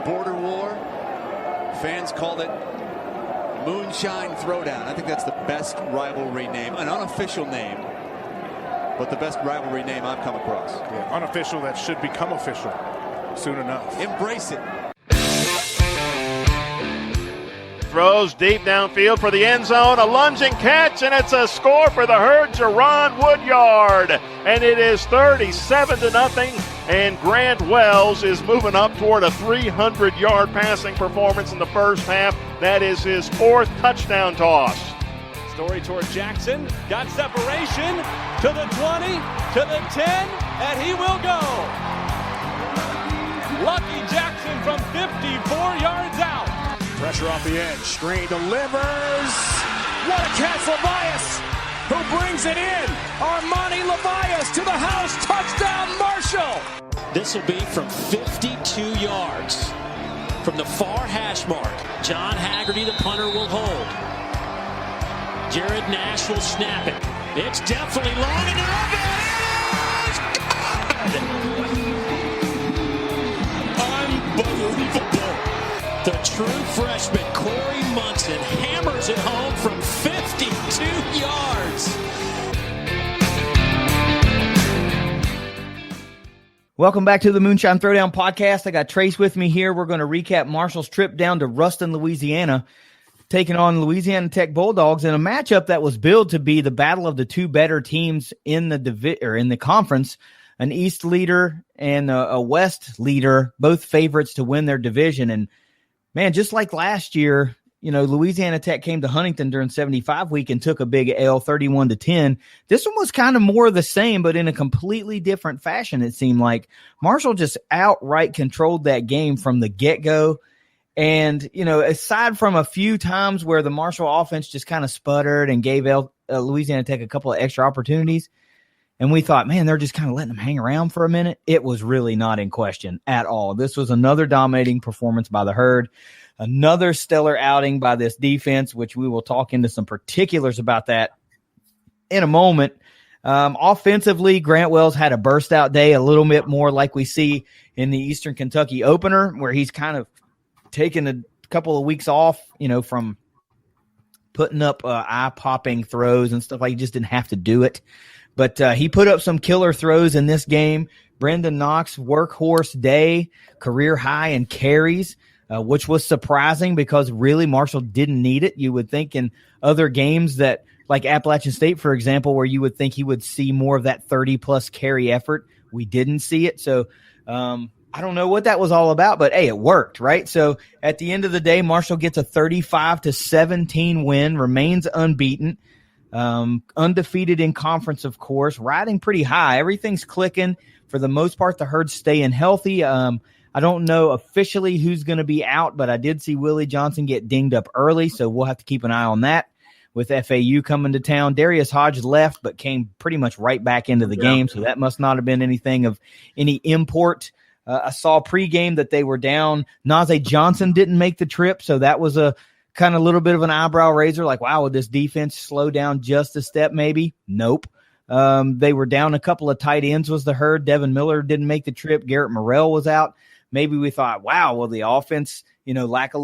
border war. Fans called it Moonshine Throwdown. I think that's the best rivalry name, an unofficial name, but the best rivalry name I've come across. Yeah, unofficial that should become official soon enough. Embrace it. Throws deep downfield for the end zone, a lunging catch, and it's a score for the Herd, Jerron Woodyard. And it is 37-0, and Grant Wells is moving up toward a 300-yard passing performance in the first half. That is his 4th touchdown toss. Story toward Jackson, got separation to the 20, to the 10, and he will go. Lucky Jackson from 54 yards out. Pressure off the edge. Screen delivers. What a catch, Levias, who brings it in. Armani Levias to the house. Touchdown, Marshall. This will be from 52 yards. From the far hash mark. John Haggerty, the punter, will hold. Jared Nash will snap it. It's definitely long enough. It is good! Unbelievable. The true freshman, Corey Munson, hammers it home from 52 yards. Welcome back to the Moonshine Throwdown podcast. I got Trace with me here. We're going to recap Marshall's trip down to Ruston, Louisiana, taking on Louisiana Tech Bulldogs in a matchup that was billed to be the battle of the two better teams in the conference. An East leader and a West leader, both favorites to win their division. And man, just like last year, Louisiana Tech came to Huntington during 75 week and took a big L, 31-10. This one was kind of more of the same, but in a completely different fashion, it seemed like. Marshall just outright controlled that game from the get-go. And, aside from a few times where the Marshall offense just kind of sputtered and gave Louisiana Tech a couple of extra opportunities, and we thought, man, they're just kind of letting them hang around for a minute. It was really not in question at all. This was another dominating performance by the Herd, another stellar outing by this defense, which we will talk into some particulars about that in a moment. Offensively, Grant Wells had a burst out day, a little bit more like we see in the Eastern Kentucky opener, where he's kind of taken a couple of weeks off, from putting up eye-popping throws and stuff. Like, he just didn't have to do it. But he put up some killer throws in this game. Brendan Knox, workhorse day, career high in carries, which was surprising because really Marshall didn't need it. You would think in other games that, like Appalachian State, for example, where you would think he would see more of that 30-plus carry effort. We didn't see it. So I don't know what that was all about, but, hey, it worked, right? So at the end of the day, Marshall gets a 35-17 win, remains unbeaten. Undefeated in conference, of course, riding pretty high. Everything's clicking. For the most part, the Herd's staying healthy. I don't know officially who's going to be out, but I did see Willie Johnson get dinged up early, so we'll have to keep an eye on that with FAU coming to town. Darius Hodge left, but came pretty much right back into the game, so that must not have been anything of any import. I saw pregame that they were down. Najee Johnson didn't make the trip, so that was a kind of little bit of an eyebrow raiser, like, wow, would this defense slow down just a step maybe? Nope. They were down a couple of tight ends was the Herd. Devin Miller didn't make the trip. Garrett Morrell was out. Maybe we thought, wow, will the offense, lacking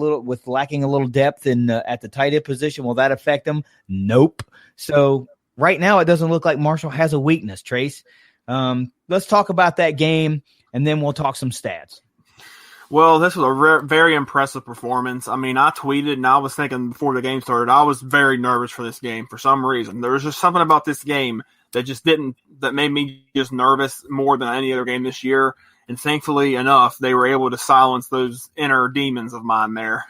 a little depth in at the tight end position, will that affect them? Nope. So right now it doesn't look like Marshall has a weakness, Trace. Let's talk about that game, and then we'll talk some stats. Well, this was a very impressive performance. I mean, I tweeted, and I was thinking before the game started, I was very nervous for this game for some reason. There was just something about this game that made me just nervous more than any other game this year. And thankfully enough, they were able to silence those inner demons of mine there.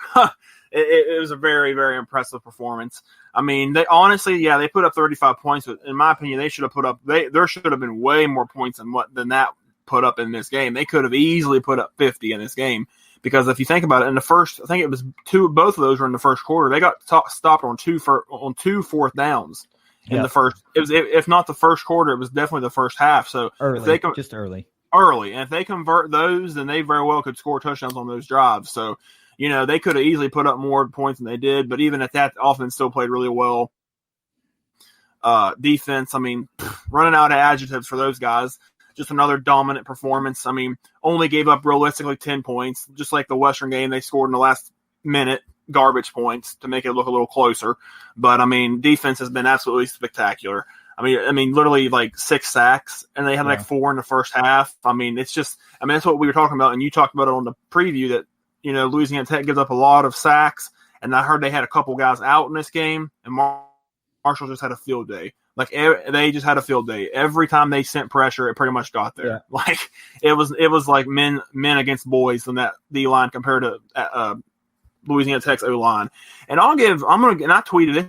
It was a very, very impressive performance. I mean, they put up 35 points, but in my opinion, there should have been way more points than that put up in this game. They could have easily put up 50 in this game, because if you think about it, in the first, I think it was both of those were in the first quarter. They got stopped on two fourth downs in the first. It was, if not the first quarter, it was definitely the first half. So early. And if they convert those, then they very well could score touchdowns on those drives. So, they could have easily put up more points than they did. But even at that, the offense still played really well. Defense, I mean, running out of adjectives for those guys. just another dominant performance. I mean, only gave up realistically 10 points, just like the Western game. They scored in the last minute garbage points to make it look a little closer. But I mean, defense has been absolutely spectacular. I mean, literally like 6 sacks, and they had like 4 in the first half. I mean, that's what we were talking about, and you talked about it on the preview that, you know, Louisiana Tech gives up a lot of sacks, and I heard they had a couple guys out in this game, and Marshall just had a field day. Like, they just had a field day. Every time they sent pressure, it pretty much got there. Yeah. Like, it was like men against boys in that D-line compared to Louisiana Tech's O-line. And I tweeted it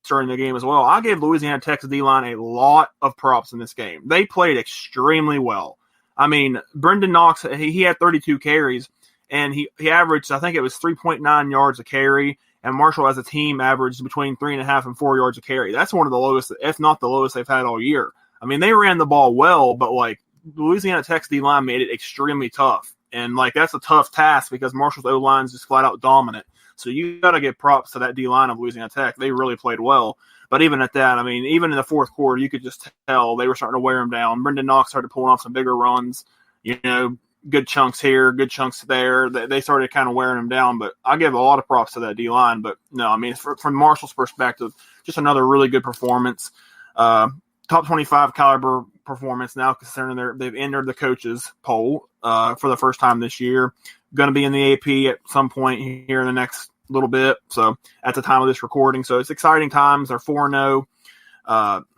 during the game as well. I gave Louisiana Tech's D-line a lot of props in this game. They played extremely well. I mean, Brendan Knox, he had 32 carries, and he averaged, I think it was 3.9 yards a carry, and Marshall as a team averaged between 3.5 and 4 yards a carry. That's one of the lowest, if not the lowest they've had all year. I mean, they ran the ball well, but like Louisiana Tech's D-line made it extremely tough. And like that's a tough task because Marshall's O-line is just flat out dominant. So you got to give props to that D-line of Louisiana Tech. They really played well. But even at that, I mean, even in the fourth quarter, you could just tell they were starting to wear them down. Brendan Knox started pulling off some bigger runs, you know, good chunks here, good chunks there. They started kind of wearing them down. But I give a lot of props to that D-line. But no, I mean, from Marshall's perspective, just another really good performance. Top 25 caliber performance now, considering they've entered the coaches poll for the first time this year. Going to be in the AP at some point here in the next little bit. So at the time of this recording, so it's exciting times. They're 4-0.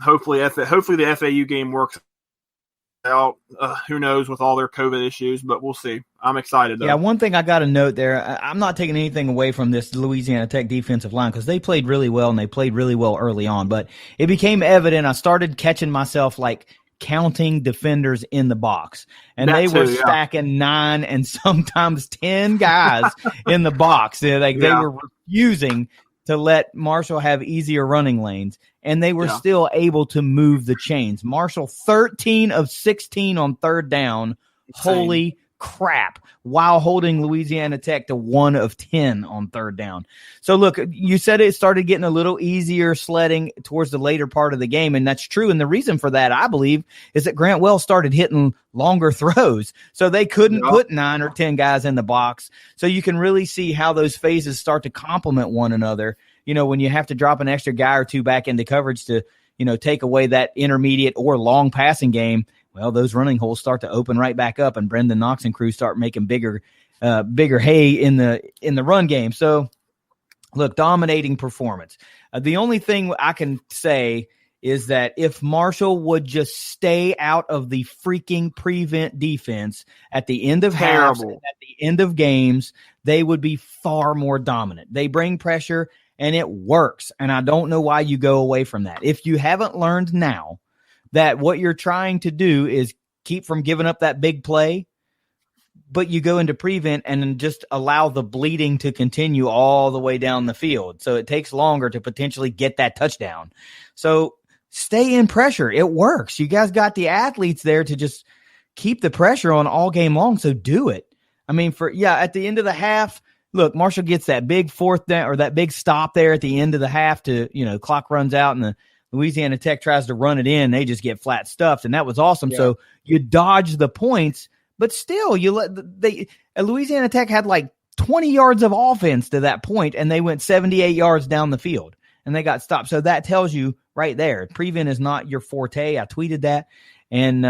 Hopefully the FAU game works out. Who knows with all their COVID issues, but we'll see. I'm excited though. Yeah, one thing I got to note there, I'm not taking anything away from this Louisiana Tech defensive line because they played really well and they played really well early on, but it became evident. I started catching myself like counting defenders in the box, and they were stacking 9 and sometimes 10 guys in the box. They were refusing to let Marshall have easier running lanes, and they were still able to move the chains. Marshall 13 of 16 on third down. Insane. Holy crap, while holding Louisiana Tech to 1 of 10 on third down. So look, you said it started getting a little easier sledding towards the later part of the game, and that's true. And the reason for that, I believe, is that Grant Wells started hitting longer throws. So they couldn't put 9 or 10 guys in the box. So you can really see how those phases start to complement one another. You know, when you have to drop an extra guy or two back into coverage to, you know, take away that intermediate or long passing game, well, those running holes start to open right back up, and Brendan Knox and crew start making bigger hay in the run game. So, look, dominating performance. The only thing I can say is that if Marshall would just stay out of the freaking prevent defense at the end of halves, at the end of games, they would be far more dominant. They bring pressure, and it works, and I don't know why you go away from that. If you haven't learned now that what you're trying to do is keep from giving up that big play, but you go into prevent and then just allow the bleeding to continue all the way down the field. So it takes longer to potentially get that touchdown. So stay in pressure. It works. You guys got the athletes there to just keep the pressure on all game long. So do it. I mean, at the end of the half, look, Marshall gets that big fourth down or that big stop there at the end of the half to, you know, clock runs out and the Louisiana Tech tries to run it in. They just get flat stuffed, and that was awesome. Yeah. So you dodge the points, but still, Louisiana Tech had like 20 yards of offense to that point, and they went 78 yards down the field, and they got stopped. So that tells you right there, prevent is not your forte. I tweeted that, and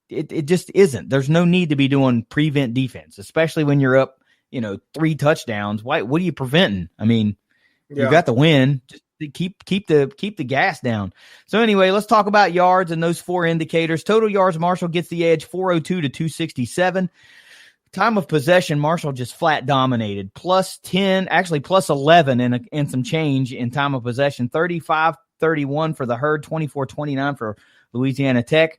it just isn't. There's no need to be doing prevent defense, especially when you're up, 3 touchdowns. What are you preventing? I mean, you got the win. Just keep the gas down. So anyway, let's talk about yards and those 4 indicators. Total yards, Marshall gets the edge, 402 to 267. Time of possession, Marshall just flat dominated. Plus 10, actually plus 11 and some change in time of possession. 35-31 for the Herd, 24-29 for Louisiana Tech.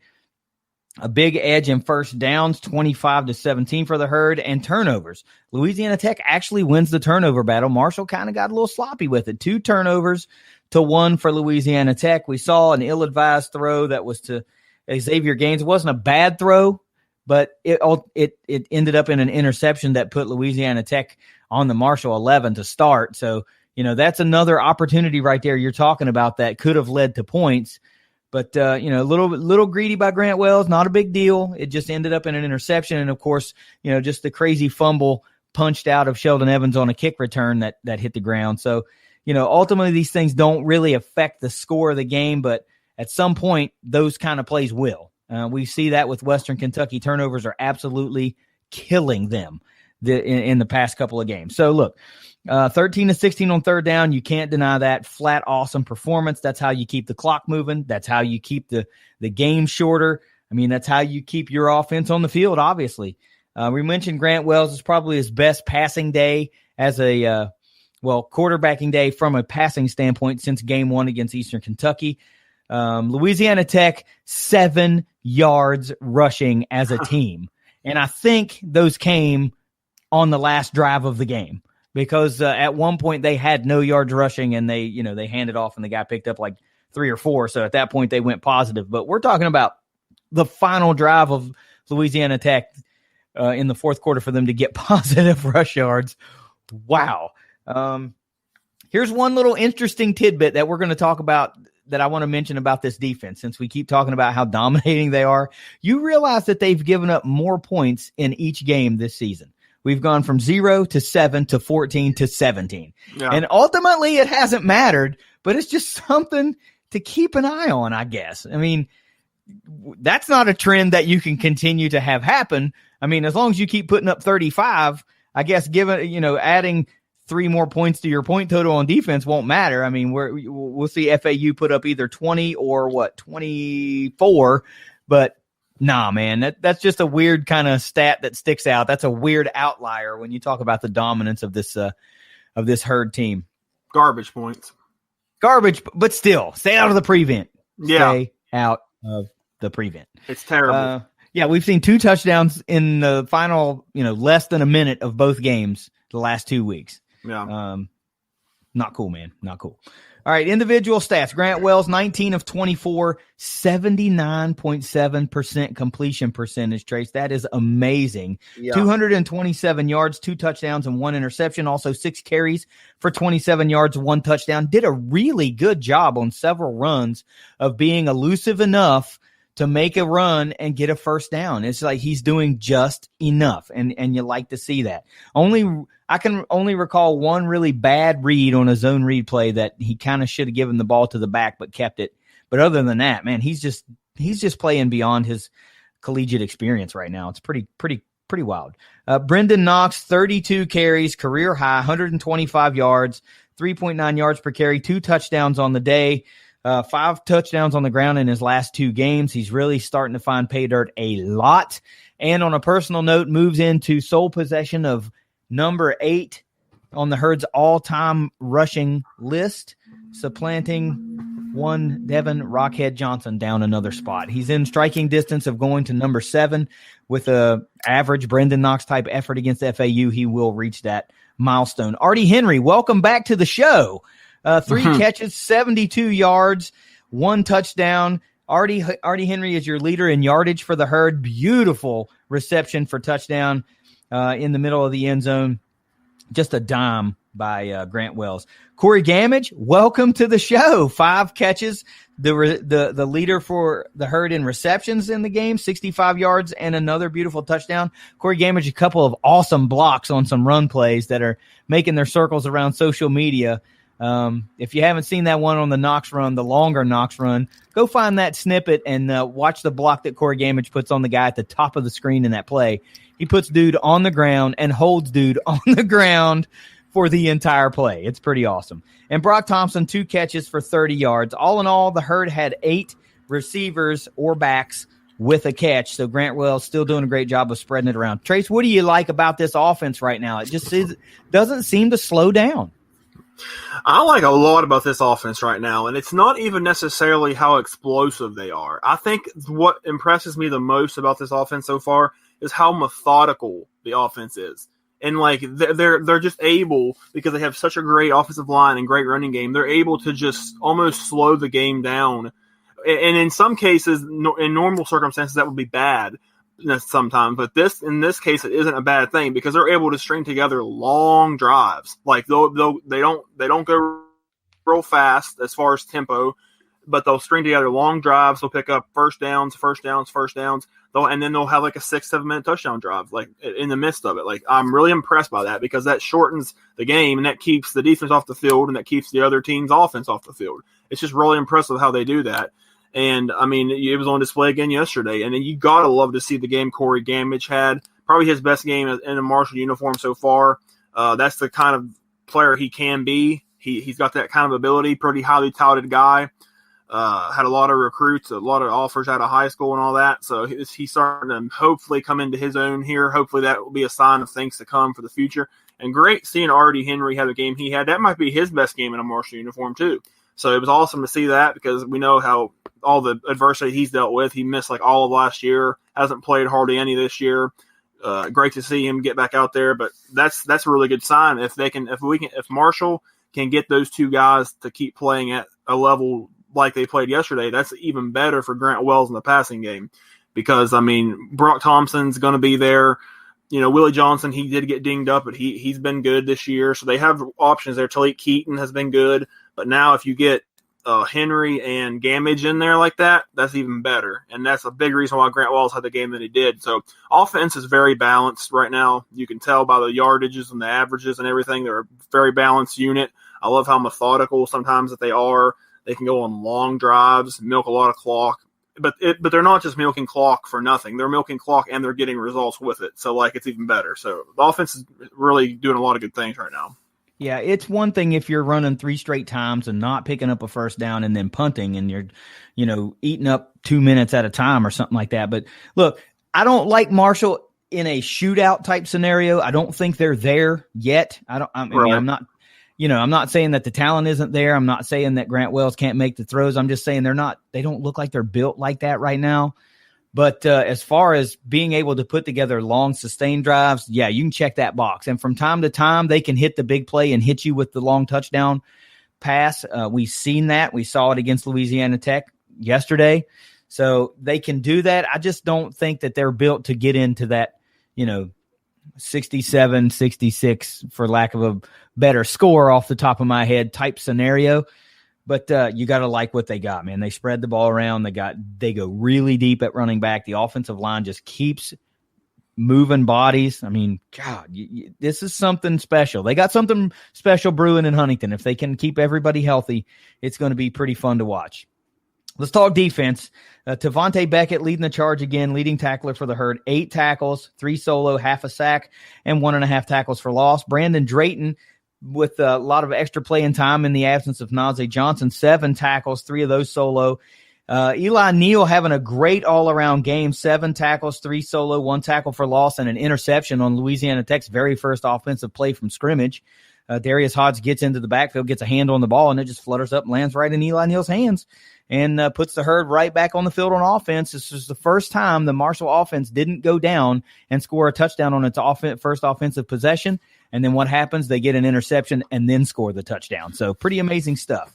A big edge in first downs, 25-17 for the Herd, and turnovers. Louisiana Tech actually wins the turnover battle. Marshall kind of got a little sloppy with it. 2 turnovers to 1 for Louisiana Tech. We saw an ill-advised throw that was to Xavier Gaines. It wasn't a bad throw, but it ended up in an interception that put Louisiana Tech on the Marshall 11 to start. So, that's another opportunity right there you're talking about that could have led to points. But, a little greedy by Grant Wells, not a big deal. It just ended up in an interception. And, of course, just the crazy fumble punched out of Sheldon Evans on a kick return that hit the ground. So, ultimately these things don't really affect the score of the game, but at some point those kind of plays will. We see that with Western Kentucky. Turnovers are absolutely killing them in the past couple of games. So, look, 13-16 on third down. You can't deny that. Flat, awesome performance. That's how you keep the clock moving. That's how you keep the game shorter. I mean, that's how you keep your offense on the field, obviously. We mentioned Grant Wells is probably his best passing day as a quarterbacking day from a passing standpoint since game 1 against Eastern Kentucky. Louisiana Tech, 7 yards rushing as a team. And I think those came on the last drive of the game because at one point they had no yards rushing and they handed off and the guy picked up like 3 or 4. So at that point they went positive. But we're talking about the final drive of Louisiana Tech in the fourth quarter for them to get positive rush yards. Wow. Here's one little interesting tidbit that we're going to talk about that I want to mention about this defense, since we keep talking about how dominating they are. You realize that they've given up more points in each game this season. We've gone from 0 to 7 to 14 to 17. Yeah. And ultimately it hasn't mattered, but it's just something to keep an eye on, I guess. I mean, that's not a trend that you can continue to have happen. I mean, as long as you keep putting up 35, I guess adding 3 more points to your point total on defense won't matter. I mean, we'll see FAU put up either 20 or 24, but nah, man, that's just a weird kind of stat that sticks out. That's a weird outlier when you talk about the dominance of this Herd team. Garbage points. Garbage, but still, stay out of the prevent. Yeah. Stay out of the prevent. It's terrible. Yeah, we've seen 2 touchdowns in the final, less than a minute of both games the last 2 weeks. Yeah. Not cool, man. Not cool. All right, individual stats. Grant Wells, 19 of 24, 79.7% completion percentage, Trace. That is amazing. Yeah. 227 yards, 2 touchdowns, and 1 interception. Also 6 carries for 27 yards, 1 touchdown. Did a really good job on several runs of being elusive enough to make a run and get a first down. It's like he's doing just enough, and you like to see that. I can only recall one really bad read on a zone read play that he kind of should have given the ball to the back but kept it. But other than that, man, he's just playing beyond his collegiate experience right now. It's pretty wild. Brendan Knox, 32 carries, career high, 125 yards, 3.9 yards per carry, 2 touchdowns on the day. 5 touchdowns on the ground in his last 2 games. He's really starting to find pay dirt a lot. And on a personal note, moves into sole possession of number 8 on the Herd's all-time rushing list, supplanting one Devin Rockhead Johnson down another spot. He's in striking distance of going to number 7 with a average Brendan Knox type effort against FAU. He will reach that milestone. Artie Henry, welcome back to the show. 3 catches, 72 yards, 1 touchdown. Artie Henry is your leader in yardage for the Herd. Beautiful reception for touchdown in the middle of the end zone. Just a dime by Grant Wells. Corey Gamage, welcome to the show. 5 catches, the leader for the Herd in receptions in the game, 65 yards and another beautiful touchdown. Corey Gamage, a couple of awesome blocks on some run plays that are making their circles around social media. If you haven't seen that one on the Knox run, the longer Knox run, go find that snippet and watch the block that Corey Gamage puts on the guy at the top of the screen in that play. He puts dude on the ground and holds dude on the ground for the entire play. It's pretty awesome. And Brock Thompson, 2 catches for 30 yards. All in all, the Herd had 8 receivers or backs with a catch. So Grant Wells still doing a great job of spreading it around. Trace, what do you like about this offense right now? It just doesn't seem to slow down. I like a lot about this offense right now, and it's not even necessarily how explosive they are. I think what impresses me the most about this offense so far is how methodical the offense is. And like they're just able, because they have such a great offensive line and great running game, they're able to just almost slow the game down. And in some cases, in normal circumstances, that would be bad sometimes, but in this case it isn't a bad thing because they're able to string together long drives. Like they don't go real fast as far as tempo. but they'll string together long drives. They'll pick up first downs. And then they'll have like a 6-7 minute touchdown drive, like in the midst of it. Like, I'm really impressed by that because that shortens the game and that keeps the defense off the field and that keeps the other team's offense off the field. It's just really impressive how they do that. And I mean, it was on display again yesterday. And then you got to love to see the game Corey Gamage had. Probably his best game in a Marshall uniform so far. That's the kind of player he can be. He's got that kind of ability, pretty highly touted guy. Had a lot of recruits, a lot of offers out of high school and all that. So he's starting to hopefully come into his own here. Hopefully that will be a sign of things to come for the future. And great seeing Artie Henry have the game he had. That might be his best game in a Marshall uniform too. So it was awesome to see that because we know how all the adversity he's dealt with. He missed like all of last year, hasn't played hardly any this year. Great to see him get back out there, but that's a really good sign. If Marshall can get those two guys to keep playing at a level like they played yesterday, that's even better for Grant Wells in the passing game. Because I mean, Brock Thompson's going to be there. You know, Willie Johnson, he did get dinged up, but he's been good this year. So they have options there. Talik Keaton has been good, but now if you get Henry and Gamage in there like that, that's even better. And that's a big reason why Grant Wells had the game that he did. So offense is very balanced right now. You can tell by the yardages and the averages and everything. They're a very balanced unit. I love how methodical sometimes that they are. They can go on long drives, milk a lot of clock. But they're not just milking clock for nothing. They're milking clock and they're getting results with it. So, like, it's even better. So the offense is really doing a lot of good things right now. Yeah, it's one thing if you're running 3 straight times and not picking up a first down and then punting and you're, eating up 2 minutes at a time or something like that. But look, I don't like Marshall in a shootout type scenario. I don't think they're there yet. I'm not, I'm not saying that the talent isn't there. I'm not saying that Grant Wells can't make the throws. I'm just saying they don't look like they're built like that right now. But as far as being able to put together long, sustained drives, yeah, you can check that box. And from time to time, they can hit the big play and hit you with the long touchdown pass. We've seen that. We saw it against Louisiana Tech yesterday. So they can do that. I just don't think that they're built to get into that, 67, 66, for lack of a better score off the top of my head type scenario. But you got to like what they got, man. They spread the ball around. They go really deep at running back. The offensive line just keeps moving bodies. I mean, God, this is something special. They got something special brewing in Huntington. If they can keep everybody healthy, it's going to be pretty fun to watch. Let's talk defense. Tavante Beckett leading the charge again, leading tackler for the Herd. 8 tackles, 3 solo, half a sack, and 1.5 tackles for loss. Brandon Drayton with a lot of extra playing time in the absence of Najee Johnson. 7 tackles, 3 of those solo. Eli Neal having a great all-around game. 7 tackles, 3 solo, 1 tackle for loss, and an interception on Louisiana Tech's very first offensive play from scrimmage. Darius Hodge gets into the backfield, gets a hand on the ball, and it just flutters up and lands right in Eli Neal's hands and puts the Herd right back on the field on offense. This is the first time the Marshall offense didn't go down and score a touchdown on its first offensive possession. And then what happens? They get an interception and then score the touchdown. So pretty amazing stuff.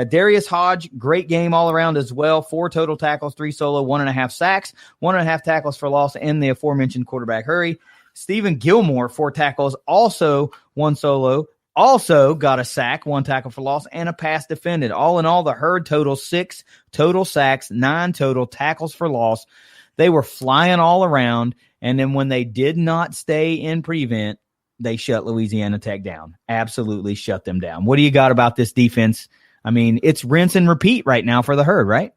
Darius Hodge, great game all around as well. 4 total tackles, 3 solo, 1.5 sacks, 1.5 tackles for loss, and the aforementioned quarterback hurry. Stephen Gilmore, 4 tackles, also 1 solo, also got a sack, 1 tackle for loss, and a pass defended. All in all, the Herd total 6 total sacks, 9 total tackles for loss. They were flying all around, and then when they did not stay in prevent, they shut Louisiana Tech down. Absolutely shut them down. What do you got about this defense? I mean, it's rinse and repeat right now for the Herd, right?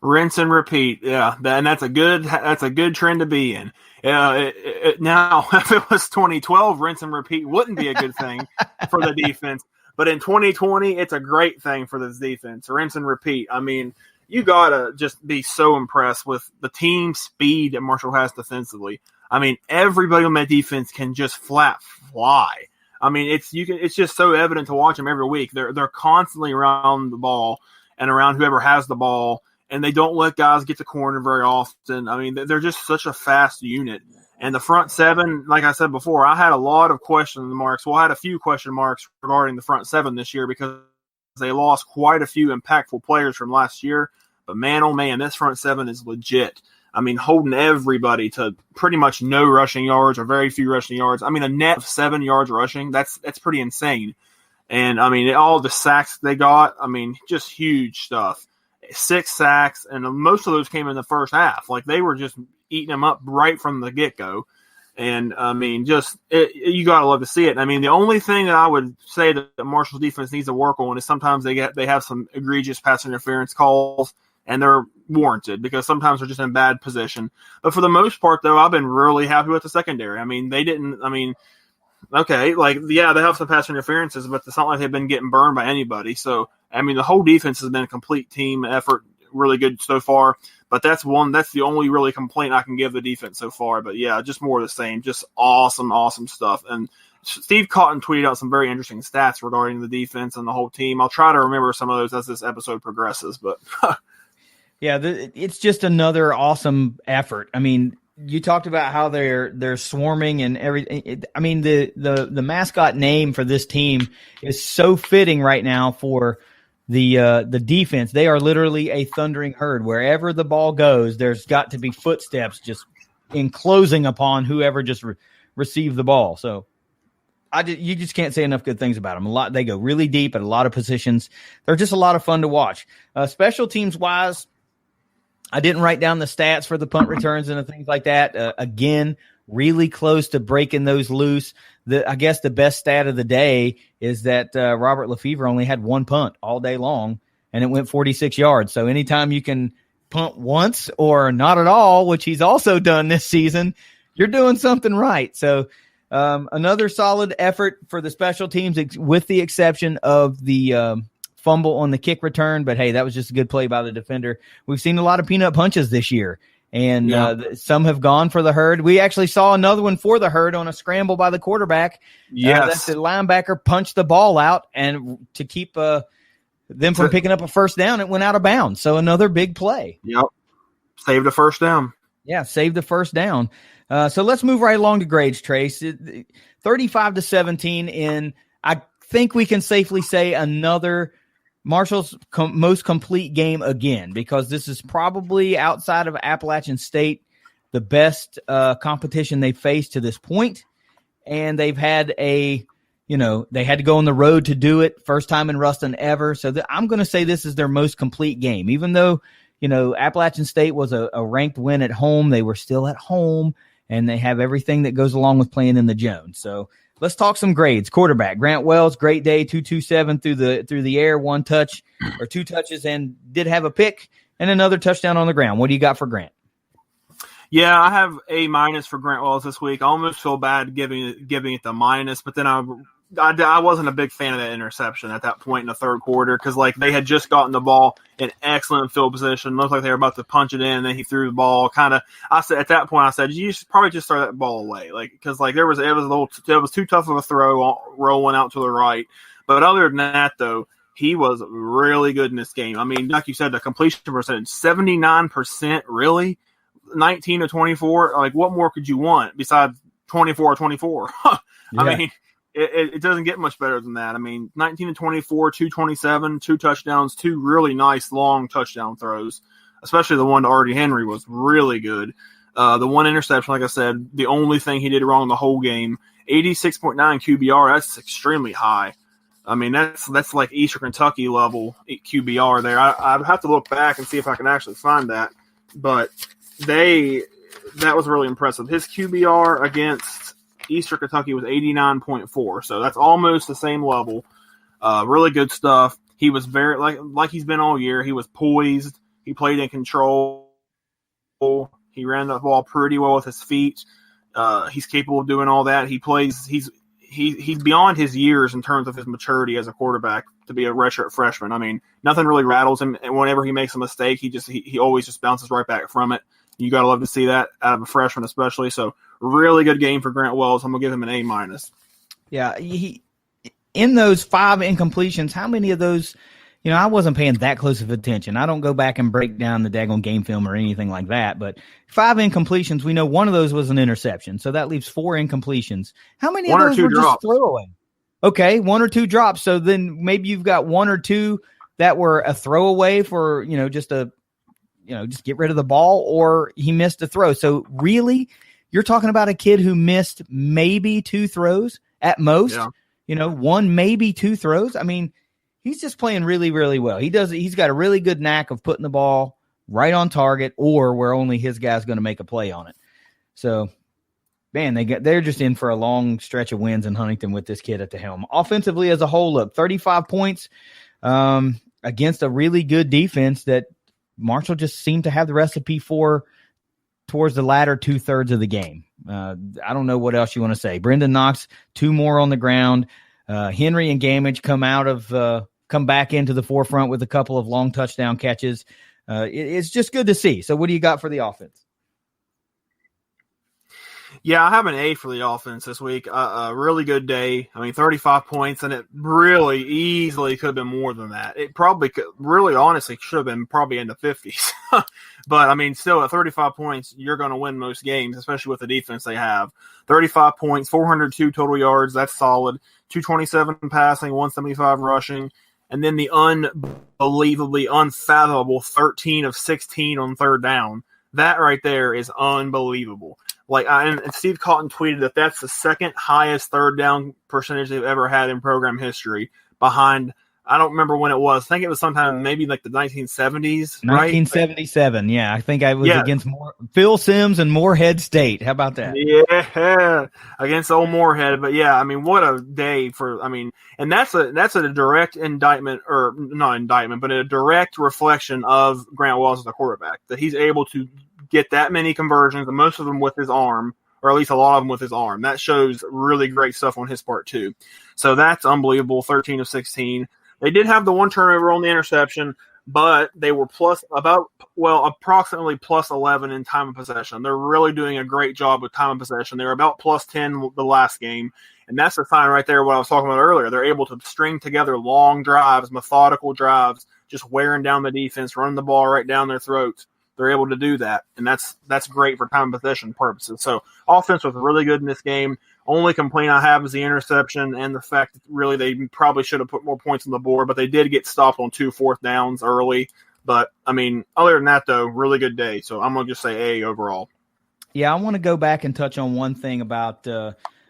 Rinse and repeat, yeah, and that's a good trend to be in. Now, if it was 2012, rinse and repeat wouldn't be a good thing for the defense. But in 2020, it's a great thing for this defense. Rinse and repeat. I mean, you gotta just be so impressed with the team speed that Marshall has defensively. I mean, everybody on that defense can just flat fly. I mean, it's just so evident to watch them every week. They're constantly around the ball and around whoever has the ball, and they don't let guys get to corner very often. I mean, they're just such a fast unit. And the front 7, like I said before, I had a lot of question marks. Well, I had a few question marks regarding the front 7 this year because they lost quite a few impactful players from last year. But man, oh man, this front 7 is legit. I mean, holding everybody to pretty much no rushing yards or very few rushing yards. I mean, a net of 7 yards rushing, that's pretty insane. And, I mean, all the sacks they got, I mean, just huge stuff. 6 sacks, and most of those came in the first half. Like, they were just eating them up right from the get-go. And, I mean, you got to love to see it. I mean, the only thing that I would say that the Marshall's defense needs to work on is sometimes they have some egregious pass interference calls, and they're warranted because sometimes they're just in bad position. But for the most part, though, I've been really happy with the secondary. I mean, okay, like, yeah, they have some pass interferences, but it's not like they've been getting burned by anybody. So, I mean, the whole defense has been a complete team effort, really good so far. But that's the only really complaint I can give the defense so far. But, yeah, just more of the same. Just awesome, awesome stuff. And Steve Cotton tweeted out some very interesting stats regarding the defense and the whole team. I'll try to remember some of those as this episode progresses. But yeah, it's just another awesome effort. I mean, you talked about how they're swarming and everything. I mean, the mascot name for this team is so fitting right now for the defense. They are literally a thundering herd. Wherever the ball goes, there's got to be footsteps just enclosing upon whoever just received the ball. So you just can't say enough good things about them. They go really deep at a lot of positions. They're just a lot of fun to watch. Special teams wise, I didn't write down the stats for the punt returns and things like that. Again, really close to breaking those loose. I guess the best stat of the day is that Robert Lefevre only had 1 punt all day long, and it went 46 yards. So anytime you can punt once or not at all, which he's also done this season, you're doing something right. So another solid effort for the special teams, with the exception of the fumble on the kick return. But, hey, that was just a good play by the defender. We've seen a lot of peanut punches this year. And some have gone for the herd. We actually saw another one for the herd on a scramble by the quarterback. Yes. The linebacker punched the ball out, and to keep them from picking up a first down, it went out of bounds. So another big play. Yep. Saved a first down. Yeah, saved the first down. So let's move right along to grades, Trace. 35-17 in, I think we can safely say, another Marshall's most complete game again, because this is probably, outside of Appalachian State, the best competition they've faced to this point. And they've had they had to go on the road to do it, first time in Ruston ever. So I'm going to say this is their most complete game. Even though, Appalachian State was a ranked win at home, they were still at home, and they have everything that goes along with playing in the Jones. So let's talk some grades. Quarterback, Grant Wells, great day, 227 through the air, 1 touch or 2 touches, and did have a pick and another touchdown on the ground. What do you got for Grant? Yeah, I have A- for Grant Wells this week. I almost feel bad giving it the minus, but then I wasn't a big fan of that interception at that point in the third quarter, because they had just gotten the ball in excellent field position. Looked like they were about to punch it in, and then he threw the ball. At that point I said, you should probably just throw that ball away, because it was too tough of a throw rolling out to the right. But other than that, though, he was really good in this game. I mean, like you said, the completion percentage 79%, really. 19 to 24. What more could you want besides 24-24? Yeah. I mean, it doesn't get much better than that. I mean, 19 to 24, 227, 2 touchdowns, 2 really nice long touchdown throws, especially the one to Artie Henry was really good. The 1 interception, like I said, the only thing he did wrong the whole game. 86.9 QBR, that's extremely high. I mean, that's like Eastern Kentucky level QBR there. I'd have to look back and see if I can actually find that. But that was really impressive. His QBR against Eastern Kentucky was 89.4, so that's almost the same level. Really good stuff. He was very like he's been all year. He was poised. He played in control. He ran the ball pretty well with his feet. He's capable of doing all that. He's beyond his years in terms of his maturity as a quarterback to be a redshirt freshman. I mean, nothing really rattles him, and whenever he makes a mistake, he always just bounces right back from it. You got to love to see that out of a freshman especially. So really good game for Grant Wells. I'm going to give him an A-. Yeah, in those 5 incompletions, how many of those, I wasn't paying that close of attention. I don't go back and break down the daggone game film or anything like that, but 5 incompletions, we know one of those was an interception, so that leaves 4 incompletions. How many of those were just throwaway? Okay, 1 or 2 drops, so then maybe you've got 1 or 2 that were a throwaway for, just get rid of the ball, or he missed a throw. So really, you're talking about a kid who missed maybe 2 throws at most. Yeah. one, maybe two throws. I mean, he's just playing really, really well. He's got a really good knack of putting the ball right on target or where only his guy's going to make a play on it. So, man, they're just in for a long stretch of wins in Huntington with this kid at the helm. Offensively as a whole, look, 35 points against a really good defense that Marshall just seemed to have the recipe for towards the latter 2/3 of the game. I don't know what else you want to say. Brendan Knox, 2 more on the ground. Henry and Gamage come back into the forefront with a couple of long touchdown catches. It's just good to see. So what do you got for the offense? Yeah, I have an A for the offense this week. A really good day. I mean, 35 points, and it really easily could have been more than that. It probably could, really honestly should have been probably in the 50s. But, I mean, still at 35 points, you're going to win most games, especially with the defense they have. 35 points, 402 total yards. That's solid. 227 passing, 175 rushing. And then the unbelievably unfathomable 13 of 16 on third down. That right there is unbelievable. And Steve Cotton tweeted that that's the second highest third down percentage they've ever had in program history, behind, I don't remember when it was. I think it was sometime maybe like the 1970s, right? 1977, yeah. I think I was against Phil Simms and Moorhead State. How about that? Yeah, against old Moorhead. But yeah, I mean, what a day and that's a direct indictment, or not indictment, but a direct reflection of Grant Wells as a quarterback, that he's able to get that many conversions, and most of them with his arm, or at least a lot of them with his arm. That shows really great stuff on his part too. So that's unbelievable. 13 of 16. They did have the one turnover on the interception, but they were approximately plus 11 in time of possession. They're really doing a great job with time of possession. They were about plus 10 the last game, and that's the sign right there what I was talking about earlier. They're able to string together long drives, methodical drives, just wearing down the defense, running the ball right down their throats. They're able to do that, and that's great for time of possession purposes. So offense was really good in this game. Only complaint I have is the interception and the fact that really they probably should have put more points on the board, but they did get stopped on 2 fourth downs early. But, I mean, other than that, though, really good day. So I'm going to just say A overall. Yeah, I want to go back and touch on one thing about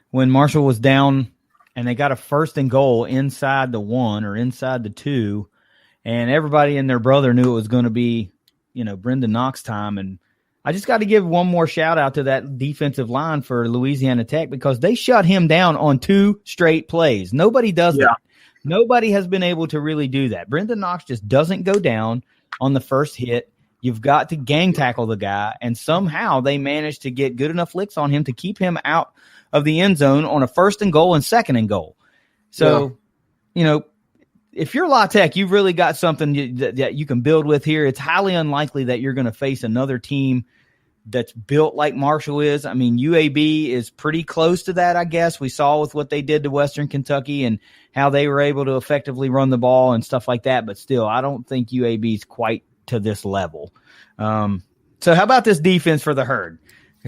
when Marshall was down and they got a 1st and goal inside the 1 or inside the 2, and everybody and their brother knew it was going to be Brendan Knox time. And I just got to give one more shout out to that defensive line for Louisiana Tech, because they shut him down on 2 straight plays. Nobody does that. Nobody has been able to really do that. Brendan Knox just doesn't go down on the first hit. You've got to gang tackle the guy, and somehow they managed to get good enough licks on him to keep him out of the end zone on a 1st and goal and 2nd and goal. So, if you're La Tech, you've really got something that you can build with here. It's highly unlikely that you're going to face another team that's built like Marshall is. I mean, UAB is pretty close to that, I guess. We saw with what they did to Western Kentucky and how they were able to effectively run the ball and stuff like that. But still, I don't think UAB is quite to this level. So how about this defense for the Herd?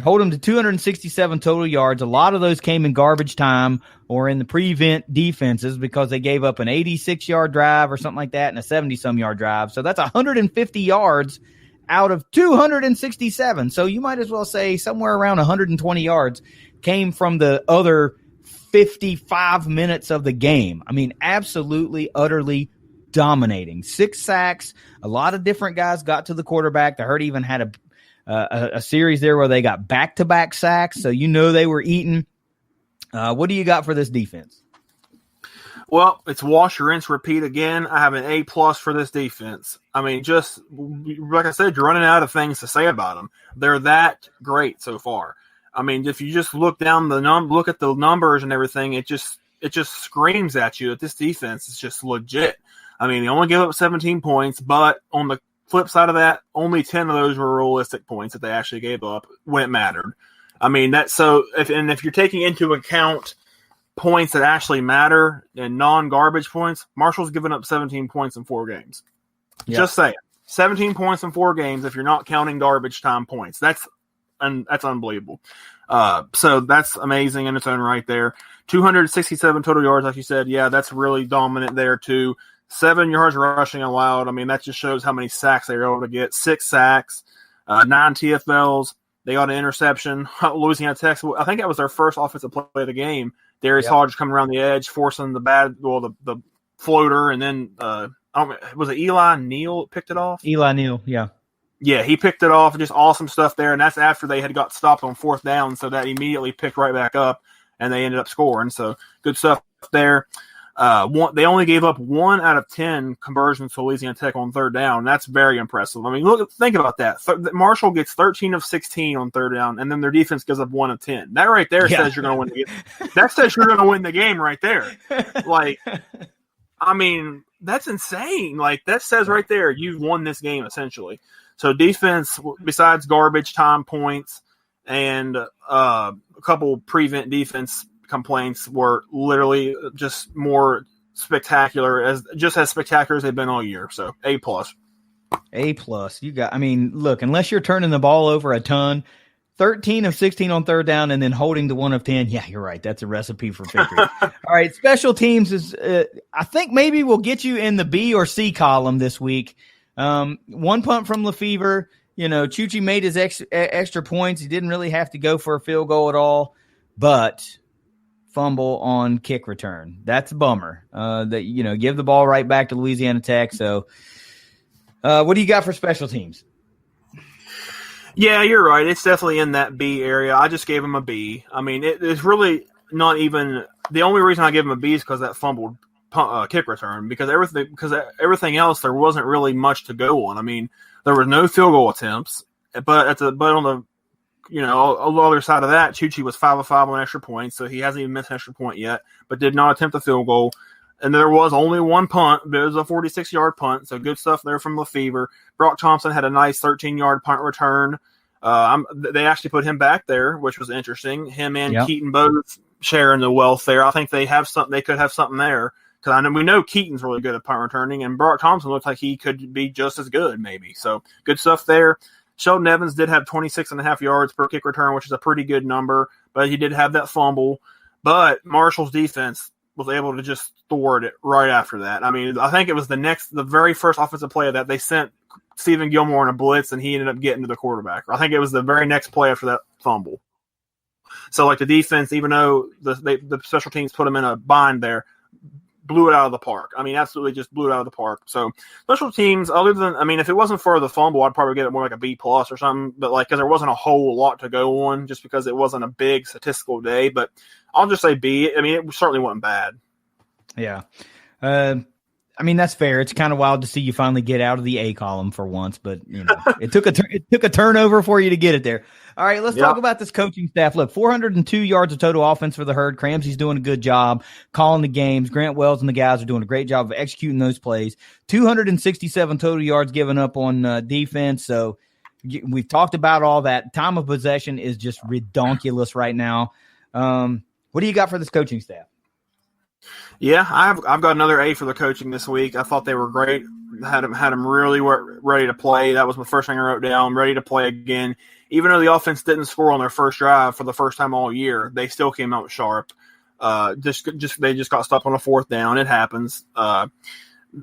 Hold them to 267 total yards. A lot of those came in garbage time or in the prevent defenses, because they gave up an 86-yard drive or something like that and a 70-some-yard drive. So that's 150 yards out of 267. So you might as well say somewhere around 120 yards came from the other 55 minutes of the game. I mean, absolutely, utterly dominating. 6 sacks. A lot of different guys got to the quarterback. The Herd even had a series there where they got back-to-back sacks, so they were eating. What do you got for this defense? Well, it's wash, rinse, repeat again. I have an A+ for this defense. I mean, just like I said, you're running out of things to say about them. They're that great so far. I mean, if you just look down look at the numbers and everything, it just screams at you that this defense is just legit. I mean, they only gave up 17 points, but on the flip side of that, only 10 of those were realistic points that they actually gave up when it mattered. I mean, if you're taking into account points that actually matter and non-garbage points, Marshall's given up 17 points in 4 games. Yeah. Just saying. 17 points in 4 games if you're not counting garbage time points. That's unbelievable. So that's amazing in its own right there. 267 total yards, like you said. Yeah, that's really dominant there too. 7 yards rushing allowed. I mean, that just shows how many sacks they were able to get. 6 sacks, 9 TFLs. They got an interception. Louisiana Tech, I think that was their first offensive play of the game. Darius Hodge coming around the edge, forcing the floater, and then was it Eli Neal picked it off? Eli Neal, yeah. Yeah, he picked it off. Just awesome stuff there, and that's after they had got stopped on 4th down, so that immediately picked right back up, and they ended up scoring. So good stuff there. They only gave up 1 out of 10 conversions to Louisiana Tech on 3rd down. That's very impressive. I mean, think about that. Marshall gets 13 of 16 on 3rd down, and then their defense gives up 1 of 10. That right there says you're going to win the game. That says you're going to win the game right there. Like, I mean, that's insane. Like, that says right there you've won this game essentially. So defense, besides garbage time points and a couple prevent defense complaints, were literally just more spectacular, as spectacular as they've been all year. So A+. I mean, look, unless you're turning the ball over a ton, 13 of 16 on 3rd down and then holding to 1 of 10. Yeah, you're right. That's a recipe for victory. All right. Special teams is, I think maybe we'll get you in the B or C column this week. 1 punt from Lefevre. Chuchi made his extra points. He didn't really have to go for a field goal at all, but fumble on kick return. That's a bummer. Give the ball right back to Louisiana Tech. So, what do you got for special teams? Yeah, you're right. It's definitely in that B area. I just gave him a B. I mean, it's really not even – the only reason I give him a B is because that fumbled kick return, because everything else there wasn't really much to go on. I mean, there were no field goal attempts, but on the on the other side of that, Chuchi was 5 of 5 on extra points, so he hasn't even missed an extra point yet, but did not attempt a field goal. And there was only 1 punt, but it was a 46-yard punt, so good stuff there from Lefevre. Brock Thompson had a nice 13-yard punt return. They actually put him back there, which was interesting. Him and Keaton both sharing the wealth there. I think they could have something there, because we know Keaton's really good at punt returning, and Brock Thompson looks like he could be just as good, maybe. So good stuff there. Sheldon Evans did have 26.5 yards per kick return, which is a pretty good number, but he did have that fumble. But Marshall's defense was able to just thwart it right after that. I mean, I think it was the very first offensive play of that, they sent Stephen Gilmore in a blitz, and he ended up getting to the quarterback. I think it was the very next play after that fumble. So, the defense, even though the special teams put them in a bind there, blew it out of the park. I mean, absolutely just blew it out of the park. So, special teams, if it wasn't for the fumble, I'd probably get it more like a B+ or something. But, because there wasn't a whole lot to go on, just because it wasn't a big statistical day. But I'll just say B. I mean, it certainly wasn't bad. Yeah. That's fair. It's kind of wild to see you finally get out of the A column for once, but it took a turnover for you to get it there. All right, let's talk about this coaching staff. Look, 402 yards of total offense for the Herd. Cramsey's doing a good job calling the games. Grant Wells and the guys are doing a great job of executing those plays. 267 total yards given up on defense. So we've talked about all that. Time of possession is just redonkulous right now. What do you got for this coaching staff? Yeah, I've got another A for the coaching this week. I thought they were great. Had them really ready to play. That was the first thing I wrote down. Ready to play again. Even though the offense didn't score on their first drive for the first time all year, they still came out sharp. They just got stopped on a 4th down. It happens. And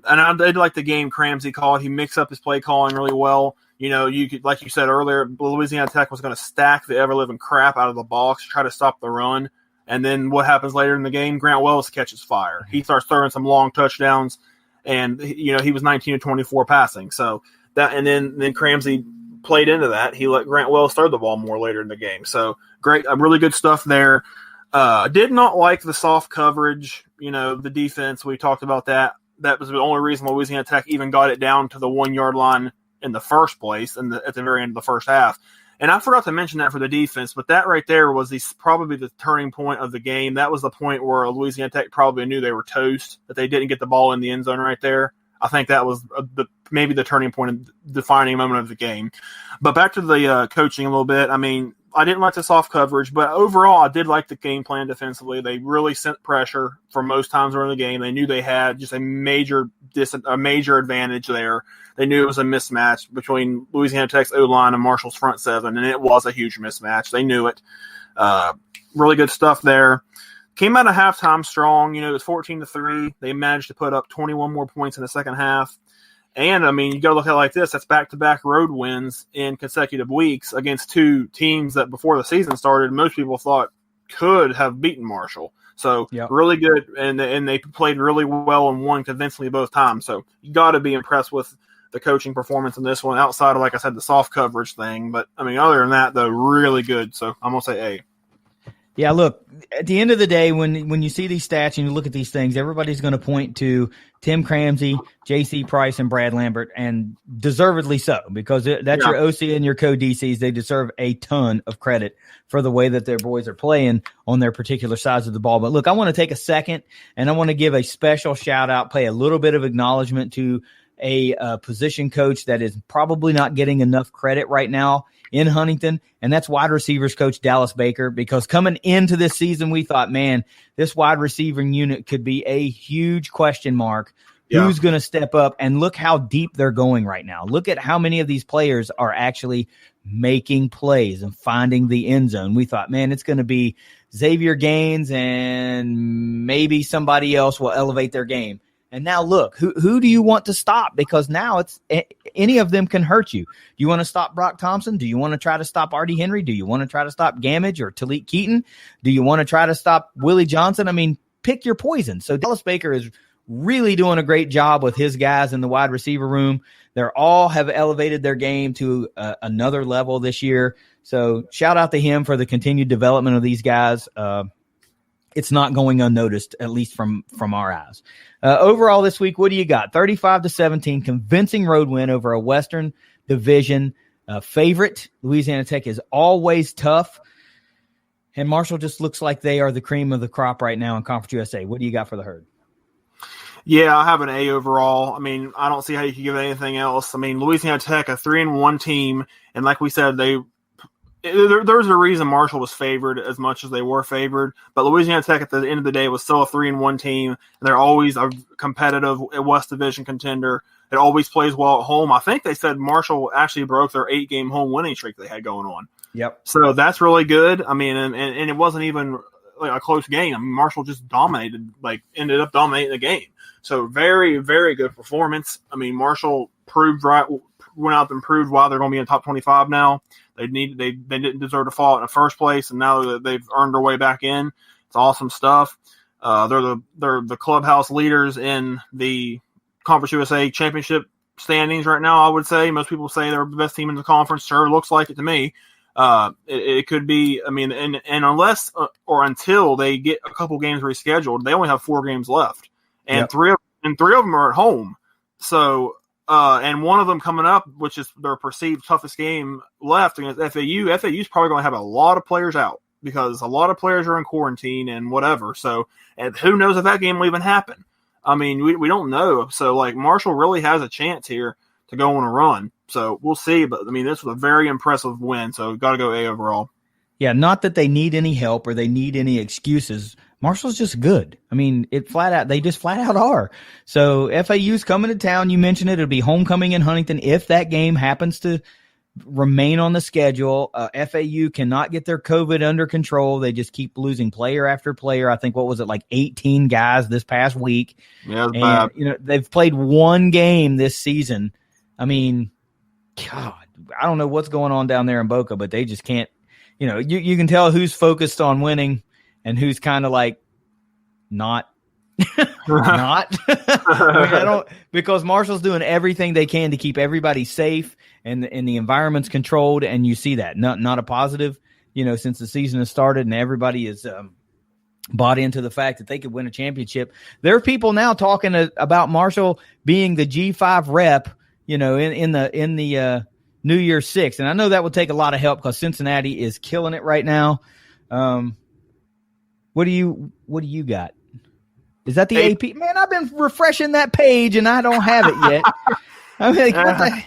I did like the game Cramsey called. He mixed up his play calling really well. You could, like you said earlier, Louisiana Tech was going to stack the ever-living crap out of the box, try to stop the run. And then what happens later in the game? Grant Wells catches fire. He starts throwing some long touchdowns, and he was 19 of 24 passing. So and then Cramsey played into that. He let Grant Wells throw the ball more later in the game. So great, really good stuff there. Did not like the soft coverage. The defense. We talked about that. That was the only reason Louisiana Tech even got it down to the 1 yard line in the first place, and at the very end of the first half. And I forgot to mention that for the defense, but that right there was probably the turning point of the game. That was the point where Louisiana Tech probably knew they were toast, that they didn't get the ball in the end zone right there. I think that was maybe the turning point and defining moment of the game. But back to the coaching a little bit. I mean, I didn't like the soft coverage, but overall I did like the game plan defensively. They really sent pressure for most times during the game. They knew they had just a major advantage there. They knew it was a mismatch between Louisiana Tech's O-line and Marshall's front seven, and it was a huge mismatch. They knew it. Really good stuff there. Came out of halftime strong. It was 14-3. They managed to put up 21 more points in the second half. And, you got to look at it like this. That's back-to-back road wins in consecutive weeks against two teams that before the season started, most people thought could have beaten Marshall. So really good, and they played really well and won convincingly both times. So you got to be impressed with the coaching performance in this one, outside of, like I said, the soft coverage thing. But I mean, other than that, though, really good. So I'm gonna say A. Yeah, look, at the end of the day, when you see these stats and you look at these things, everybody's going to point to Tim Cramsey, J.C. Price, and Brad Lambert, and deservedly so, because that's your OC and your co-DCs. They deserve a ton of credit for the way that their boys are playing on their particular sides of the ball. But look, I want to take a second, and I want to give a special shout-out, pay a little bit of acknowledgement to a position coach that is probably not getting enough credit right now in Huntington, and that's wide receivers coach Dallas Baker, because coming into this season, we thought, man, this wide receiving unit could be a huge question mark. Yeah. Who's going to step up? And look how deep they're going right now. Look at how many of these players are actually making plays and finding the end zone. We thought, man, it's going to be Xavier Gaines and maybe somebody else will elevate their game. And now look, who do you want to stop? Because now it's any of them can hurt you. Do you want to stop Brock Thompson? Do you want to try to stop Artie Henry? Do you want to try to stop Gamage or Talik Keaton? Do you want to try to stop Willie Johnson? I mean, pick your poison. So Dallas Baker is really doing a great job with his guys in the wide receiver room. They're all have elevated their game to another level this year. So shout out to him for the continued development of these guys. It's not going unnoticed, at least from our eyes. Overall this week, what do you got? 35-17, convincing road win over a Western Division favorite. Louisiana Tech is always tough, and Marshall just looks like they are the cream of the crop right now in Conference USA. What do you got for the Herd? Yeah, I have an A overall. I mean, I don't see how you can give it anything else. I mean, Louisiana Tech, a 3-1 team, and like we said, there's a reason Marshall was favored as much as they were favored, but Louisiana Tech at the end of the day was still a 3-1 team, and they're always a competitive West Division contender. It always plays well at home. I think they said Marshall actually broke their 8-game home winning streak they had going on. Yep. So that's really good. I mean, and it wasn't even like a close game. I mean, Marshall just ended up dominating the game. So very, very good performance. I mean, Marshall went out and proved why they're going to be in top 25 now. They didn't deserve to fall in the first place, and now that they've earned their way back in, it's awesome stuff. They're the clubhouse leaders in the Conference USA championship standings right now. I would say most people say they're the best team in the conference. Sure, looks like it to me. It could be. I mean, and unless or until they get a couple games rescheduled, they only have 4 games left, and three of them are at home. So. And one of them coming up, which is their perceived toughest game left against FAU. FAU's probably going to have a lot of players out because a lot of players are in quarantine and whatever. So, and who knows if that game will even happen? I mean, we don't know. So, like, Marshall really has a chance here to go on a run. So we'll see. But I mean, this was a very impressive win. So got to go A overall. Yeah, not that they need any help or they need any excuses. Marshall's just good. I mean, they just flat out are. So FAU's coming to town. You mentioned it. It'll be homecoming in Huntington if that game happens to remain on the schedule. FAU cannot get their COVID under control. They just keep losing player after player. I think, what was it, like 18 guys this past week? Yeah, that's bad. You know, they've played one game this season. I mean, God, I don't know what's going on down there in Boca, but they just can't. You know, you can tell who's focused on winning and who's kind of like not. Because Marshall's doing everything they can to keep everybody safe and the environment's controlled, and you see that not a positive, since the season has started and everybody is bought into the fact that they could win a championship. There are people now talking about Marshall being the G5 rep, in the New Year's Six, and I know that would take a lot of help because Cincinnati is killing it right now. What do you got? Is that the AP? Man, I've been refreshing that page and I don't have it yet. I mean, what the?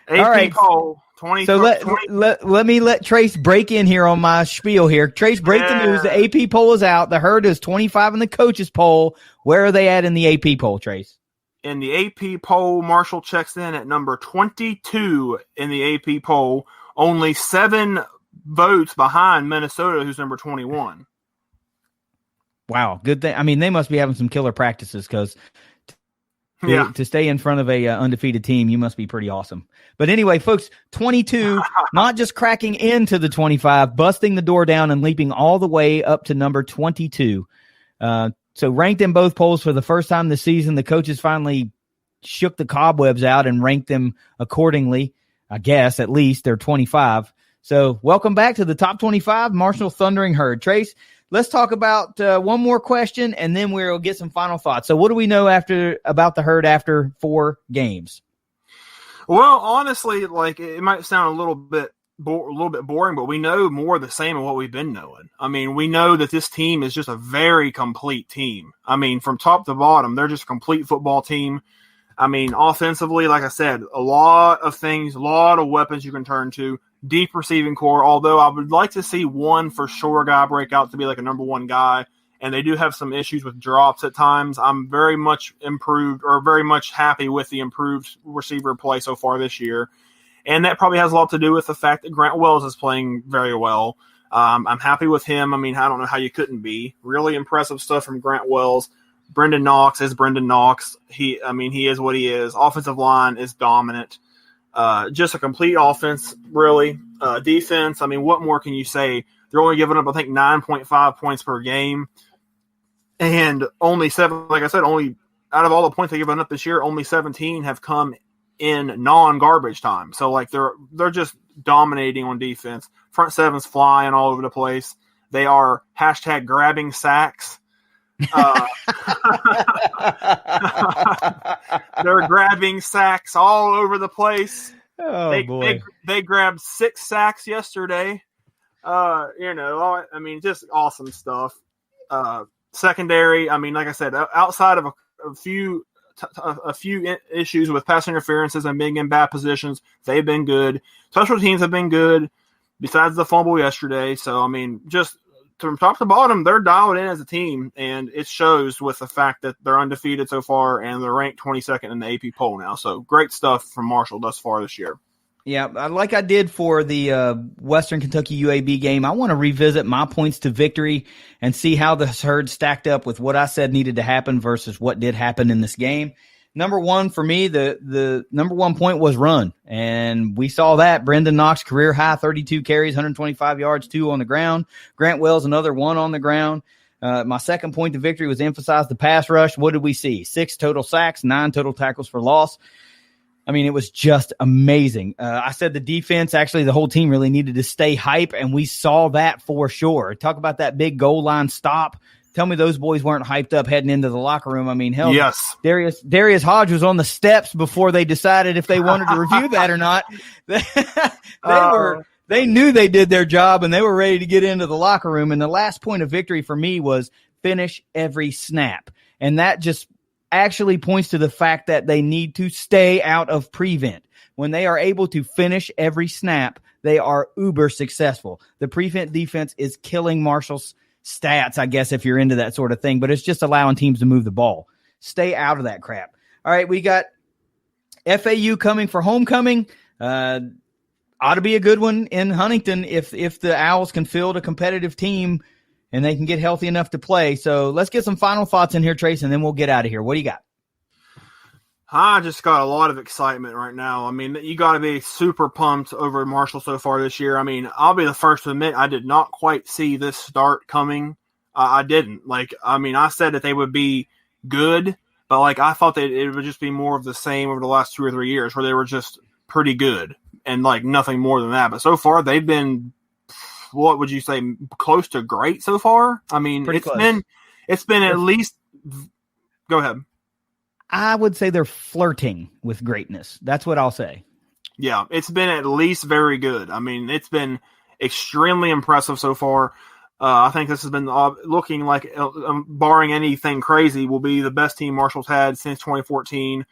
AP all right. Poll 20. So let me let Trace break in here on my spiel here. Trace, break the news. The AP poll is out. The Herd is 25 in the coaches poll. Where are they at in the AP poll, Trace? In the AP poll, Marshall checks in at number 22 in the AP poll, only 7 votes behind Minnesota, who's number 21. Wow, good thing. I mean, they must be having some killer practices because to stay in front of a undefeated team, you must be pretty awesome. But anyway, folks, 22, not just cracking into the 25, busting the door down and leaping all the way up to number 22. So ranked in both polls for the first time this season. The coaches finally shook the cobwebs out and ranked them accordingly. I guess at least they're 25. So welcome back to the top 25 Marshall Thundering Herd. Trace, let's talk about one more question, and then we'll get some final thoughts. So what do we know about the Herd after 4 games? Well, honestly, like it might sound a little bit boring, but we know more of the same of what we've been knowing. I mean, we know that this team is just a very complete team. I mean, from top to bottom, they're just a complete football team. I mean, offensively, like I said, a lot of things, a lot of weapons you can turn to. Deep receiving core, although I would like to see one for sure guy break out to be like a number one guy. And they do have some issues with drops at times. I'm very much happy with the improved receiver play so far this year. And that probably has a lot to do with the fact that Grant Wells is playing very well. I'm happy with him. I mean, I don't know how you couldn't be. Really impressive stuff from Grant Wells. Brendan Knox is Brendan Knox. He is what he is. Offensive line is dominant. Just a complete offense, really. Defense, I mean, what more can you say? They're only giving up, I think, 9.5 points per game. And only 7, like I said, only out of all the points they've given up this year, only 17 have come in non-garbage time. So, like, they're just dominating on defense. Front seven's flying all over the place. They are # grabbing sacks. They're grabbing sacks all over the place. Boy. They grabbed 6 sacks yesterday. I mean, just awesome stuff. Secondary, I mean, like I said, outside of a few issues with pass interferences and being in bad positions, they've been good. Special teams have been good, besides the fumble yesterday. So, I mean, just from top to bottom, they're dialed in as a team, and it shows with the fact that they're undefeated so far, and they're ranked 22nd in the AP poll now. So, great stuff from Marshall thus far this year. Yeah, like I did for the Western Kentucky UAB game, I want to revisit my points to victory and see how the Herd stacked up with what I said needed to happen versus what did happen in this game. Number one for me, the number one point was run, and we saw that. Brendan Knox, career high, 32 carries, 125 yards, 2 on the ground. Grant Wells, another 1 on the ground. My second point to victory was emphasize the pass rush. What did we see? 6 total sacks, 9 total tackles for loss. I mean, it was just amazing. I said the defense, actually the whole team really needed to stay hype, and we saw that for sure. Talk about that big goal line stop. Tell me those boys weren't hyped up heading into the locker room. I mean, hell, yes. Darius Hodge was on the steps before they decided if they wanted to review that or not. They knew they did their job, and they were ready to get into the locker room. And the last point of victory for me was finish every snap. And that just actually points to the fact that they need to stay out of prevent. When they are able to finish every snap, they are uber successful. The prevent defense is killing Marshall's stats, I guess, if you're into that sort of thing, but it's just allowing teams to move the ball. Stay out of that crap. All right, we got FAU coming for homecoming. Ought to be a good one in Huntington if the Owls can field a competitive team and they can get healthy enough to play. So let's get some final thoughts in here, Trace, and then we'll get out of here. What do you got? I just got a lot of excitement right now. I mean, you got to be super pumped over Marshall so far this year. I mean, I'll be the first to admit I did not quite see this start coming. I didn't. I said that they would be good, but I thought that it would just be more of the same over the last 2 or 3 years where they were just pretty good and nothing more than that. But so far they've been, what would you say, close to great so far? I mean, it's been at least – go ahead. I would say they're flirting with greatness. That's what I'll say. Yeah, it's been at least very good. I mean, it's been extremely impressive so far. I think this has been looking like, barring anything crazy, will be the best team Marshall's had since 2014.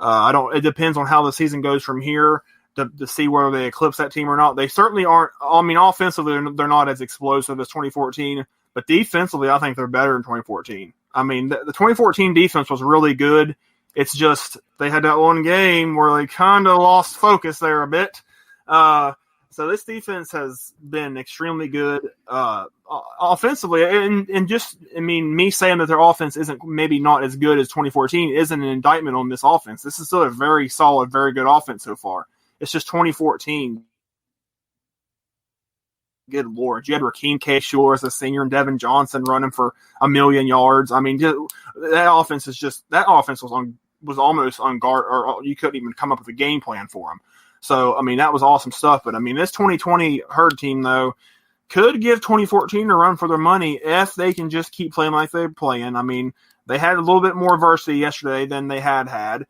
It depends on how the season goes from here to see whether they eclipse that team or not. They certainly aren't. I mean, offensively, they're not as explosive as 2014, but defensively, I think they're better than 2014. I mean, the 2014 defense was really good. It's just they had that one game where they kind of lost focus there a bit. So this defense has been extremely good offensively. And just, I mean, me saying that their offense isn't maybe not as good as 2014 isn't an indictment on this offense. This is still a very solid, very good offense so far. It's just 2014 good Lord. You had Rakeem K-Shore as a senior and Devin Johnson running for 1,000,000 yards. I mean, that offense was almost on guard, or you couldn't even come up with a game plan for them. So, I mean, that was awesome stuff. But, I mean, this 2020 Herd team, though, could give 2014 a run for their money if they can just keep playing like they're playing. I mean, they had a little bit more adversity yesterday than they had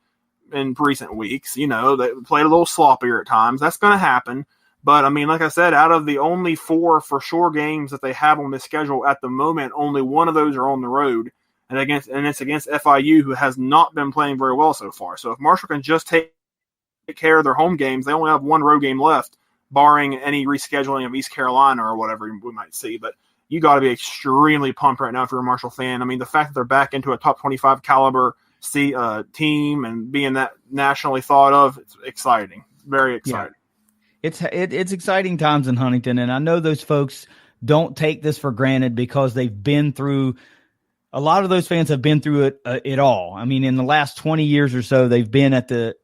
in recent weeks. You know, they played a little sloppier at times. That's going to happen. But, I mean, like I said, out of the only 4 for sure games that they have on this schedule at the moment, only one of those are on the road. And it's against FIU, who has not been playing very well so far. So if Marshall can just take care of their home games, they only have one road game left, barring any rescheduling of East Carolina or whatever we might see. But you got to be extremely pumped right now if you're a Marshall fan. I mean, the fact that they're back into a top 25 caliber team and being that nationally thought of, it's exciting. Very exciting. Yeah. It's exciting times in Huntington, and I know those folks don't take this for granted because they've been through – a lot of those fans have been through it all. I mean, in the last 20 years or so, they've been at the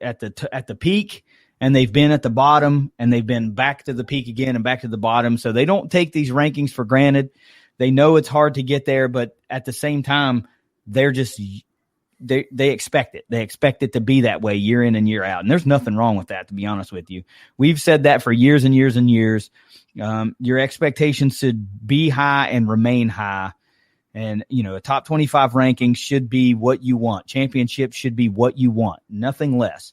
peak, and they've been at the bottom, and they've been back to the peak again and back to the bottom. So they don't take these rankings for granted. They know it's hard to get there, but at the same time, they're just they expect it. They expect it to be that way year in and year out. And there's nothing wrong with that, to be honest with you. We've said that for years and years and years. Your expectations should be high and remain high. And, you know, a top 25 ranking should be what you want. Championship should be what you want, nothing less.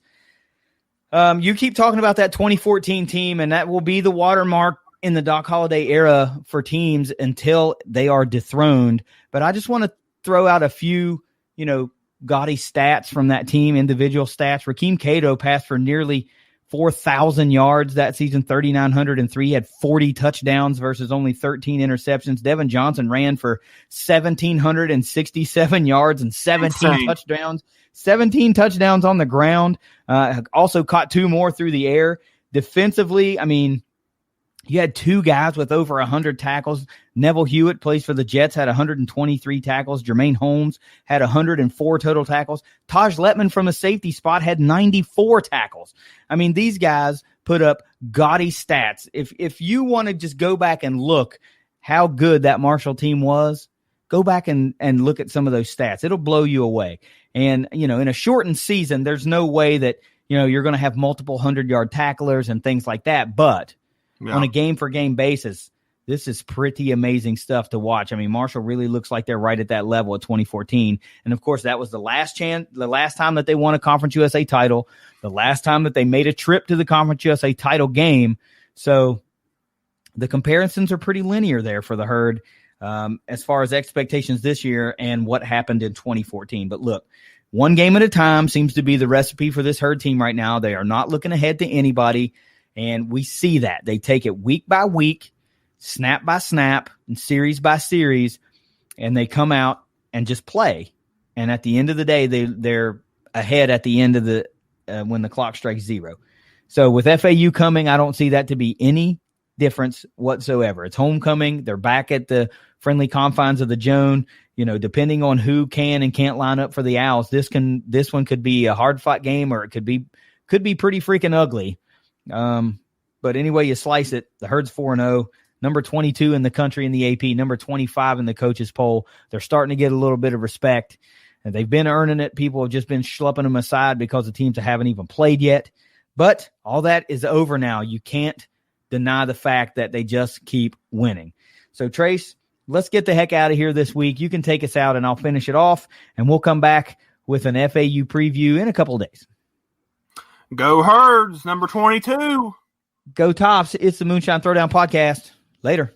You keep talking about that 2014 team, and that will be the watermark in the Doc Holliday era for teams until they are dethroned. But I just want to throw out a few, you know, gaudy stats from that team, individual stats. Rakeem Cato passed for nearly 4,000 yards that season, 3,903. He had 40 touchdowns versus only 13 interceptions. Devin Johnson ran for 1,767 yards and 17 touchdowns. 17 touchdowns on the ground. Also caught 2 more through the air. Defensively, I mean, you had 2 guys with over 100 tackles. Neville Hewitt plays for the Jets, had 123 tackles. Jermaine Holmes had 104 total tackles. Taj Letman from a safety spot had 94 tackles. I mean, these guys put up gaudy stats. If you want to just go back and look how good that Marshall team was, go back and look at some of those stats. It'll blow you away. And, you know, in a shortened season, there's no way that, you know, you're going to have multiple 100-yard tacklers and things like that. But on a game-for-game basis, this is pretty amazing stuff to watch. I mean, Marshall really looks like they're right at that level at 2014. And, of course, that was the last time that they won a Conference USA title, the last time that they made a trip to the Conference USA title game. So the comparisons are pretty linear there for the Herd as far as expectations this year and what happened in 2014. But, look, one game at a time seems to be the recipe for this Herd team right now. They are not looking ahead to anybody. And we see that. They take it week by week, snap by snap, and series by series, and they come out and just play. And at the end of the day, they're ahead at the end of the when the clock strikes 0. So with FAU coming, I don't see that to be any difference whatsoever. It's homecoming. They're back at the friendly confines of the Joan. You know, depending on who can and can't line up for the Owls, this one could be a hard-fought game, or it could be pretty freaking ugly. But anyway you slice it, the Herd's 4-0, number 22 in the country in the AP, number 25 in the coaches poll. They're starting to get a little bit of respect, and they've been earning it. People have just been schlepping them aside because the teams that haven't even played yet. But all that is over now. You can't deny the fact that they just keep winning. So Trace, let's get the heck out of here this week. You can take us out and I'll finish it off, and we'll come back with an FAU preview in a couple of days. Go Herds, number 22. Go Tops. It's the Moonshine Throwdown podcast. Later.